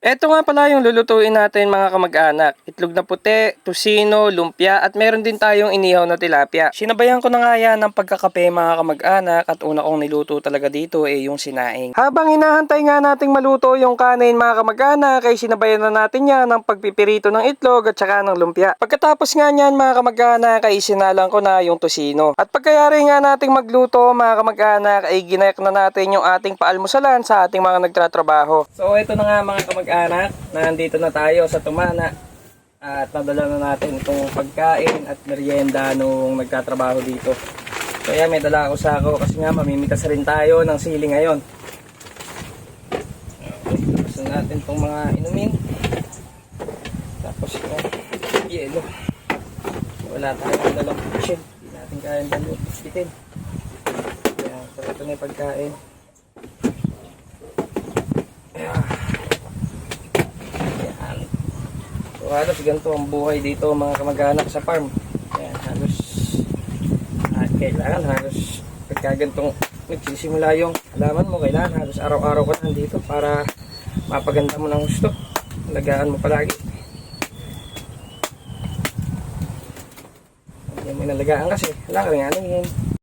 Eto nga pala yung lulutuin natin mga kamag-anak. Itlog na puti, tusino, lumpia at meron din tayong inihaw na tilapia. Sinabayan ko na nga yan ng pagkakape mga kamag-anak at una kong niluto talaga dito yung sinaing. Habang hinahantay nga nating maluto yung kanin mga kamag-anak ay sinabayan na natin yan ng pagpipirito ng itlog at saka ng lumpia. Pagkatapos nga niyan mga kamag-anak ay sinalang ko na yung tusino. At pagkayari nga nating magluto mga kamag-anak ay ginayak na natin yung ating paalmusalan sa ating mga nagtatrabaho. So ito na nga mga kamag-anak, nandito na tayo sa Tumana at nadala na natin itong pagkain at merienda nung nagtatrabaho dito. So yan, may dala ako sako kasi nga mamimitas rin tayo ng sili ngayon. Tapos na natin itong mga inumin. Tapos yung yelo. Wala tayong dalang kitchen, hindi natin kayang dalang bitin. Ayan, so ito na yung pagkain. So halos ganito ang buhay dito mga kamag-anak sa farm. Ayan, halos kailangan halos pagkagantong nagsisimula yung halaman mo, kailangan halos araw-araw ka nandito para mapaganda mo ng gusto. Alagaan mo palagi. Hindi mo inalagaan kasi wala ka rin alingin.